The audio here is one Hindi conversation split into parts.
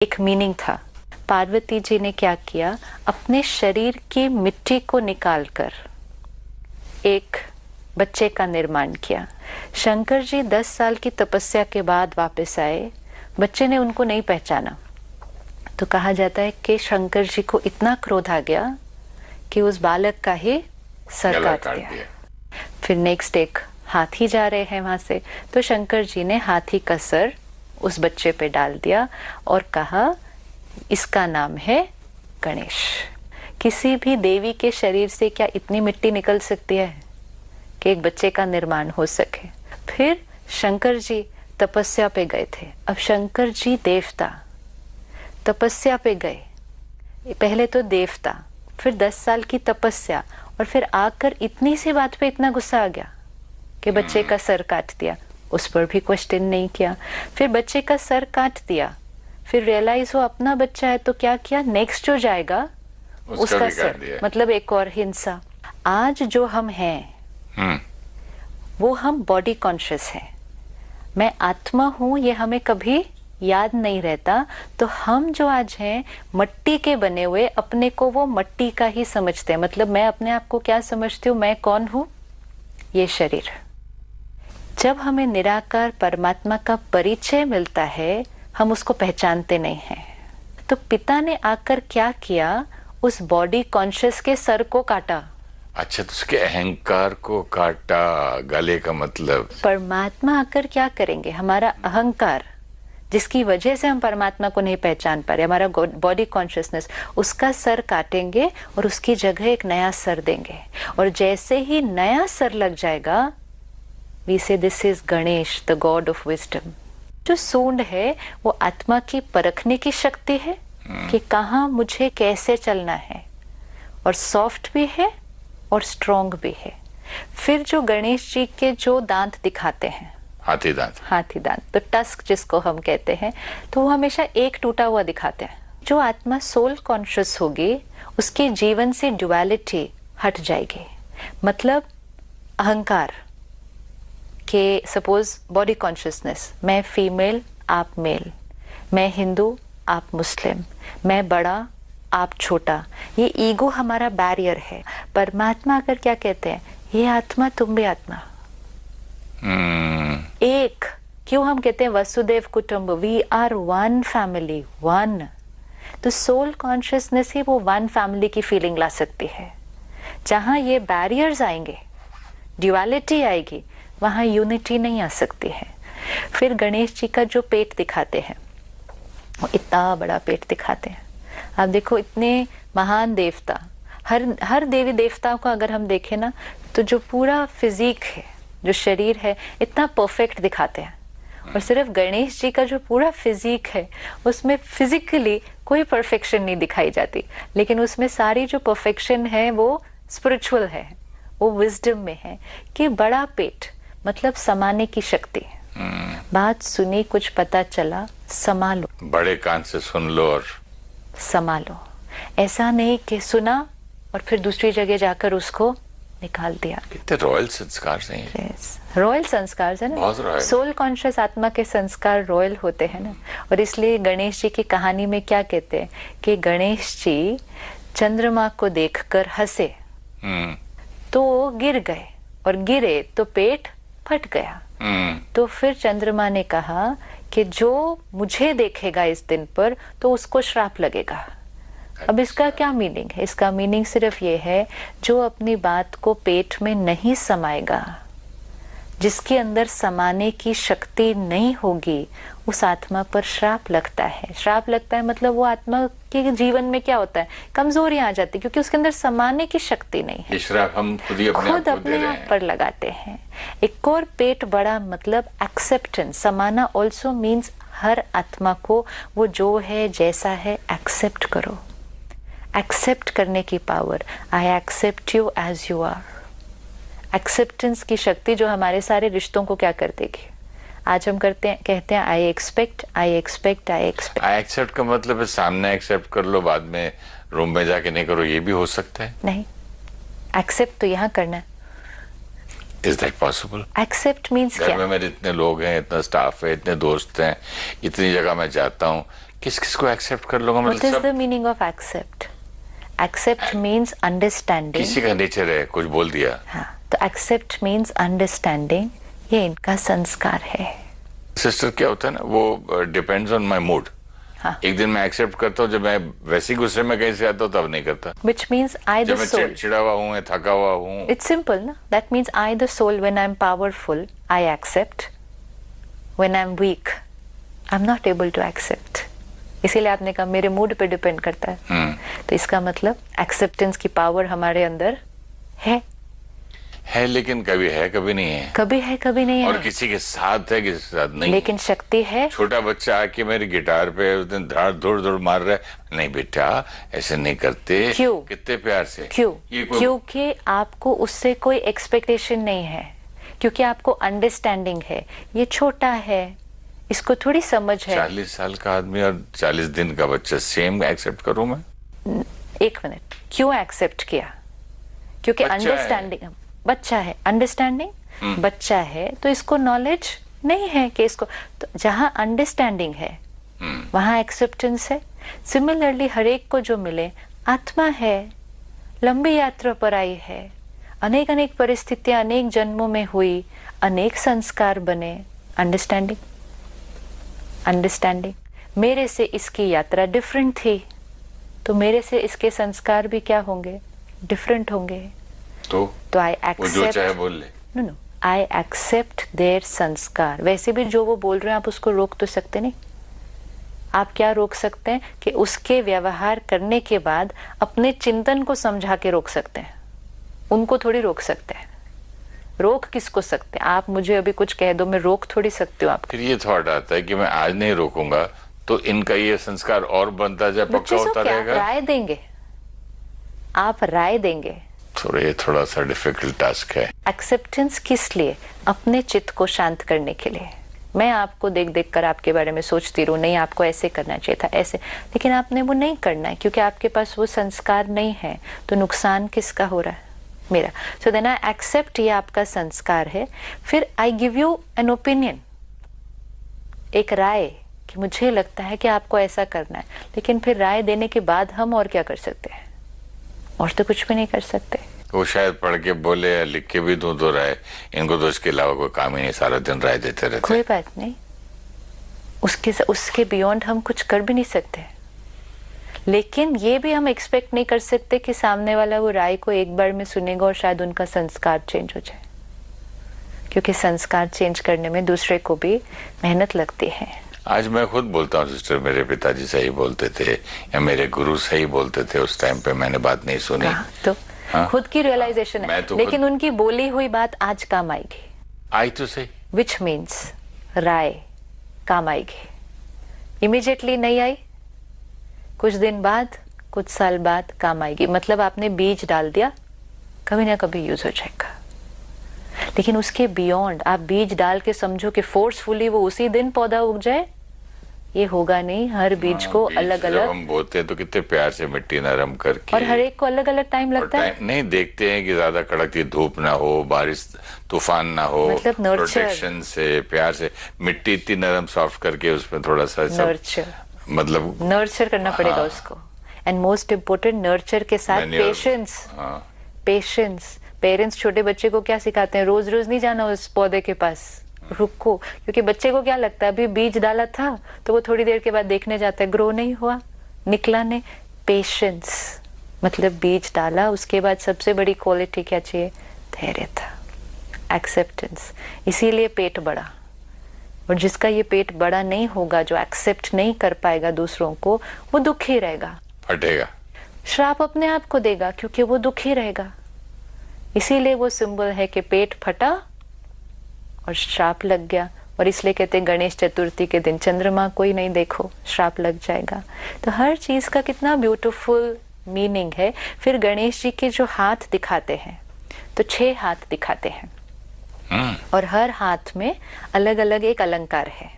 एक मीनिंग था। पार्वती जी ने क्या किया, अपने शरीर की मिट्टी को निकालकर एक बच्चे का निर्माण किया। शंकर जी 10 साल की तपस्या के बाद वापस आए। बच्चे ने उनको नहीं पहचाना, तो कहा जाता है कि शंकर जी को इतना क्रोध आ गया कि उस बालक का ही सर काट दिया। फिर नेक्स्ट एक हाथी जा रहे हैं वहां से, तो शंकर जी ने हाथी का सर उस बच्चे पे डाल दिया और कहा इसका नाम है गणेश। किसी भी देवी के शरीर से क्या इतनी मिट्टी निकल सकती है कि एक बच्चे का निर्माण हो सके। फिर शंकर जी तपस्या पे गए थे। अब शंकर जी देवता तपस्या पे गए, पहले तो देवता, फिर 10 साल की तपस्या, और फिर आकर इतनी सी बात पे इतना गुस्सा आ गया कि बच्चे का सर काट दिया। उस पर भी क्वेश्चन नहीं किया। फिर बच्चे का सर काट दिया, फिर रियलाइज हो अपना बच्चा है, तो क्या किया, नेक्स्ट जो जाएगा उसका सर, मतलब एक और हिंसा। आज जो हम हैं वो हम बॉडी कॉन्शियस हैं। मैं आत्मा हूं ये हमें कभी याद नहीं रहता, तो हम जो आज हैं मट्टी के बने हुए, अपने को वो मट्टी का ही समझते हैं। मतलब मैं अपने आप को क्या समझती हूँ, मैं कौन हूं, ये शरीर। जब हमें निराकार परमात्मा का परिचय मिलता है, हम उसको पहचानते नहीं हैं। तो पिता ने आकर क्या किया, उस बॉडी कॉन्शियस के सर को काटा। अच्छा, तो उसके अहंकार को काटा, गले का मतलब। परमात्मा आकर क्या करेंगे, हमारा अहंकार जिसकी वजह से हम परमात्मा को नहीं पहचान पा रहे, हमारा बॉडी कॉन्शियसनेस, उसका सर काटेंगे और उसकी जगह एक नया सर देंगे। और जैसे ही नया सर लग जाएगा, वी से this is Ganesh, the God of wisdom. जो सूंड है वो आत्मा की परखने की शक्ति है कि कहाँ मुझे कैसे चलना है, और सॉफ्ट भी है और स्ट्रॉन्ग भी है। फिर जो गणेश जी के जो दांत दिखाते हैं, हाथी दांत, तो टस्क जिसको हम कहते हैं, तो वो हमेशा एक टूटा हुआ दिखाते हैं। जो आत्मा सोल कॉन्शियस होगी, उसके जीवन से ड्युअलिटी हट जाएगी। मतलब अहंकार के, सपोज बॉडी कॉन्शियसनेस, मैं फीमेल आप मेल, मैं हिंदू आप मुस्लिम, मैं बड़ा आप छोटा, ये ईगो हमारा बैरियर है। परमात्मा अगर क्या कहते हैं, ये आत्मा तुम भी आत्मा, एक। क्यों हम कहते हैं वसुदेव कुटुंब, we are one family, one. तो सोल कॉन्शियसनेस ही वो वन फैमिली की फीलिंग ला सकती है। जहां ये बैरियर्स आएंगे, ड्युअलिटी आएगी, वहां यूनिटी नहीं आ सकती है। फिर गणेश जी का जो पेट दिखाते हैं, वो इतना बड़ा पेट दिखाते हैं। आप देखो, इतने महान देवता, हर देवी देवताओं का अगर हम देखें ना, तो जो पूरा फिजिक है, जो शरीर है, इतना परफेक्ट दिखाते हैं। और सिर्फ गणेश जी का जो पूरा फिजिक है, उसमें फिजिकली कोई परफेक्शन नहीं दिखाई जाती, लेकिन उसमें सारी जो परफेक्शन है वो स्पिरिचुअल है, वो विजडम में है। कि बड़ा पेट मतलब समाने की शक्ति। बात सुनी, कुछ पता चला, संभालो, बड़े कान से सुन लो और संभालो। ऐसा नहीं कि सुना और फिर दूसरी जगह जाकर उसको निकाल दिया। कितने रॉयल संस्कार हैं। रॉयल संस्कार है ना, सोल कॉन्शियस आत्मा के संस्कार रॉयल होते हैं ना। और इसलिए गणेश जी की कहानी में क्या कहते हैं कि गणेश जी चंद्रमा को देखकर हंसे तो गिर गए, और गिरे तो पेट फट गया। तो फिर चंद्रमा ने कहा कि जो मुझे देखेगा इस दिन पर, तो उसको श्राप लगेगा। अब इसका क्या मीनिंग है? इसका मीनिंग सिर्फ ये है, जो अपनी बात को पेट में नहीं समाएगा, जिसके अंदर समाने की शक्ति नहीं होगी, उस आत्मा पर श्राप लगता है। श्राप लगता है मतलब वो आत्मा के जीवन में क्या होता है, कमजोरी आ जाती है, क्योंकि उसके अंदर समाने की शक्ति नहीं है। श्राप हम खुद अपने आप पर लगाते हैं। एक और पेट बड़ा मतलब एक्सेप्टेंस। समाना ऑल्सो मीन्स हर आत्मा को वो जो है जैसा है एक्सेप्ट करो। एक्सेप्ट करने की power, I accept you as you are. Acceptance की शक्ति जो हमारे सारे रिश्तों को क्या कर देगी। आज हम कहते हैं I expect, I expect, I expect. I accept का मतलब है सामने एक्सेप्ट कर लो, बाद में रूम में जाके नहीं करो, ये भी हो सकता है। नहीं, एक्सेप्ट तो यहाँ करना है। Is that possible? Accept means क्या? घर में मेरे इतने लोग हैं, इतना स्टाफ है, इतने दोस्त हैं, इतनी जगह मैं जाता हूँ, किस किस को एक्सेप्ट कर लूंगा? What is मतलब the meaning of accept? Accept means understanding. किसी का नेचर है, कुछ बोल दिया। हाँ, तो accept means understanding. ये इनका संस्कार है। सिस्टर क्या होता है ना, वो डिपेंड्स ऑन माई मूड। हाँ. एक दिन मैं एक्सेप्ट करता हूँ, जब मैं वैसे ही गुस्से में कहीं से आता हूँ तब नहीं करता। Which means I the जब मैं soul. चिड़चिड़ा हुआ हूँ, थका हुआ हूँ। It's simple, ना? That means I the soul, when I'm powerful, I accept. When I'm weak, I'm not able to accept. इसीलिए आपने कहा मेरे मूड पे डिपेंड करता है। तो इसका मतलब एक्सेप्टेंस की पावर हमारे अंदर है, लेकिन कभी है कभी नहीं है, कभी है कभी नहीं है, और किसी के साथ है किसी के साथ नहीं। लेकिन शक्ति है। छोटा बच्चा आके मेरी गिटार पे उस दिन दौड़ दौड़ मार रहा है, नहीं बेटा ऐसे नहीं करते। क्यों? कितने प्यार से। क्यों? क्योंकि आपको उससे कोई एक्सपेक्टेशन नहीं है, क्योंकि आपको अंडरस्टैंडिंग है। ये छोटा है, इसको थोड़ी समझ है। 40 साल का आदमी और 40 दिन का बच्चा सेम एक्सेप्ट करूं मैं? एक मिनट, क्यों एक्सेप्ट किया? क्योंकि अंडरस्टैंडिंग बच्चा है, अंडरस्टैंडिंग बच्चा है, तो इसको नॉलेज नहीं है कि इसको, तो जहां अंडरस्टैंडिंग है वहां एक्सेप्टेंस है। सिमिलरली हर एक को जो मिले, आत्मा है, लंबी यात्रा पर आई है, अनेक अनेक परिस्थितियां अनेक जन्मों में हुई, अनेक संस्कार बने। अंडरस्टैंडिंग मेरे से इसकी यात्रा डिफरेंट थी, तो मेरे से इसके संस्कार भी क्या होंगे? डिफरेंट होंगे। तो आई एक्सेप्ट, जो चाहे बोल ले। नो, आई एक्सेप्ट देयर संस्कार। वैसे भी जो वो बोल रहे हैं आप उसको रोक तो सकते नहीं। आप क्या रोक सकते हैं कि उसके व्यवहार करने के बाद अपने चिंतन को समझा के रोक सकते हैं, उनको थोड़ी रोक सकते हैं। रोक किसको सकते हैं? आप मुझे अभी कुछ कह दो, मैं रोक थोड़ी सकती हूँ आपको। फिर ये थॉट आता है कि मैं आज नहीं रोकूंगा तो इनका ये संस्कार और बनता जाए, पक्का होता रहेगा। राय देंगे, आप राय देंगे। थोड़ा सा डिफिकल्ट टास्क है। एक्सेप्टेंस किस लिए? अपने चित्त को शांत करने के लिए। मैं आपको देख देख कर आपके बारे में सोचती रहूं, नहीं आपको ऐसे करना चाहिए था, ऐसे, लेकिन आपने वो नहीं करना है क्योंकि आपके पास वो संस्कार नहीं है। तो नुकसान किसका हो रहा है? मेरा। सो देन आई एक्सेप्ट, ये आपका संस्कार है। फिर I give you an opinion, एक राय, कि मुझे लगता है कि आपको ऐसा करना है। लेकिन फिर राय देने के बाद हम और क्या कर सकते हैं? और तो कुछ भी नहीं कर सकते। वो शायद पढ़ के बोले या लिख के भी दूं तो राय, इनको तो इसके अलावा कोई काम ही नहीं, सारा दिन राय देते रहते। कोई बात नहीं, उसके बियॉन्ड हम कुछ कर भी नहीं सकते। लेकिन ये भी हम एक्सपेक्ट नहीं कर सकते कि सामने वाला वो राय को एक बार में सुनेगा और शायद उनका संस्कार चेंज हो जाए, क्योंकि संस्कार चेंज करने में दूसरे को भी मेहनत लगती है। आज मैं खुद बोलता हूँ सिस्टर, मेरे पिताजी सही बोलते थे या मेरे गुरु सही बोलते थे, उस टाइम पे मैंने बात नहीं सुनी। तो खुद की रियलाइजेशन है, लेकिन उनकी बोली हुई बात आज काम आएगी। आई तो सही, विच मीन्स राय काम आएगी। इमीडिएटली नहीं आई, कुछ दिन बाद, कुछ साल बाद काम आएगी। मतलब आपने बीज डाल दिया, कभी ना कभी यूज हो जाएगा। लेकिन उसके बियॉन्ड आप बीज डाल के समझो कि फोर्सफुली वो उसी दिन पौधा उग जाए, ये होगा नहीं। हर बीज को अलग अलग हम बोते हैं तो कितने प्यार से मिट्टी नरम करके, और हर एक को अलग अलग टाइम लगता है। नहीं देखते हैं कि ज्यादा कड़कती धूप ना हो, बारिश तूफान ना हो, मतलब प्रोटेक्शन से, प्यार से मिट्टी इतनी नरम सॉफ्ट करके उसमें थोड़ा सा मतलब नर्चर करना पड़ेगा उसको। एंड मोस्ट इम्पोर्टेंट, नर्चर के साथ पेशेंस। पेशेंस। पेरेंट्स छोटे बच्चे को क्या सिखाते हैं? रोज रोज नहीं जाना उस पौधे के पास, रुको, क्योंकि बच्चे को क्या लगता है अभी बीज डाला था तो वो थोड़ी देर के बाद देखने जाता है, ग्रो नहीं हुआ, निकला नहीं। पेशेंस मतलब बीज डाला, उसके बाद सबसे बड़ी क्वालिटी क्या चाहिए? धैर्य था, एक्सेप्टेंस। इसीलिए पेट बड़ा। और जिसका ये पेट बड़ा नहीं होगा, जो एक्सेप्ट नहीं कर पाएगा दूसरों को, वो दुखी रहेगा, फटेगा, श्राप अपने आप को देगा, क्योंकि वो दुखी रहेगा। इसीलिए वो सिंबल है कि पेट फटा और श्राप लग गया। और इसलिए कहते हैं गणेश चतुर्थी के दिन चंद्रमा कोई नहीं देखो, श्राप लग जाएगा। तो हर चीज का कितना ब्यूटीफुल मीनिंग है। फिर गणेश जी के जो हाथ दिखाते हैं, तो 6 हाथ दिखाते हैं, और हर हाथ में अलग अलग एक अलंकार है,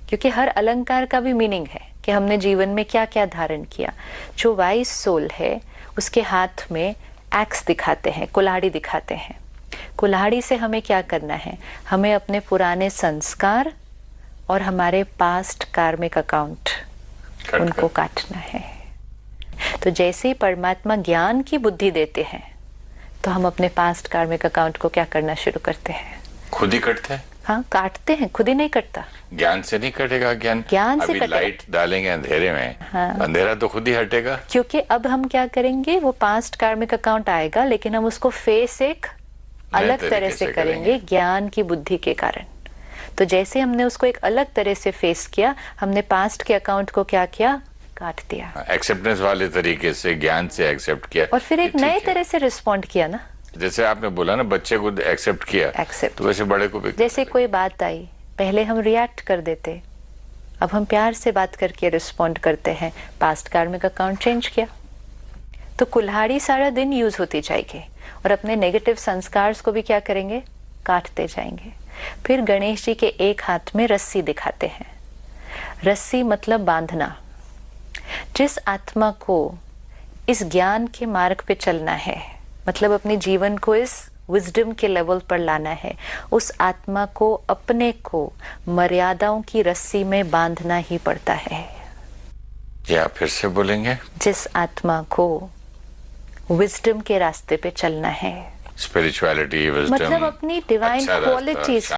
क्योंकि हर अलंकार का भी मीनिंग है कि हमने जीवन में क्या क्या धारण किया। जो वाइस सोल है उसके हाथ में एक्स दिखाते हैं, कुल्हाड़ी दिखाते हैं। कुल्हाड़ी से हमें क्या करना है? हमें अपने पुराने संस्कार और हमारे पास्ट कार्मिक अकाउंट उनको काटना है। तो जैसे ही परमात्मा ज्ञान की बुद्धि देते हैं तो हम अपने पास्ट कार्मिक अकाउंट को क्या करना शुरू करते हैं? खुद ही कटते हैं। हाँ, काटते हैं, खुद ही नहीं कटता। ज्ञान से नहीं कटेगा। ज्ञान से अभी लाइट डालेंगे अंधेरे में, हाँ। अंधेरा तो खुद ही हटेगा। क्योंकि अब हम क्या करेंगे, वो पास्ट कार्मिक अकाउंट आएगा लेकिन हम उसको फेस एक अलग तरह से करेंगे ज्ञान की बुद्धि के कारण। तो जैसे हमने उसको एक अलग तरह से फेस किया, हमने पास्ट के अकाउंट को क्या किया? काट दिया। एक्सेप्टेंस वाले तरीके से, ज्ञान से एक्सेप्ट किया और फिर एक नए तरह से रिस्पॉन्ड किया ना। जैसे आपने बोला ना, बच्चे को एक्सेप्ट किया, तो वैसे बड़े को भी। जैसे कोई बात आई, पहले हम रिएक्ट कर देते, अब हम प्यार से बात करके रिस्पॉन्ड करते हैं। पास्ट कार्मिक अकाउंट चेंज किया। तो कुल्हाड़ी सारा दिन यूज होती जाएगी और अपने नेगेटिव संस्कार को भी क्या करेंगे? काटते जाएंगे। फिर गणेश जी के एक हाथ में रस्सी दिखाते हैं। रस्सी मतलब बांधना। जिस आत्मा को इस ज्ञान के मार्ग पे चलना है, मतलब अपने जीवन को इस विजडम के लेवल पर लाना है, उस आत्मा को अपने को मर्यादाओं की रस्सी में बांधना ही पड़ता है। या फिर से बोलेंगे? जिस आत्मा को विजडम के रास्ते पे चलना है, स्पिरिचुअलिटी, विजडम, मतलब अपनी डिवाइन क्वालिटीज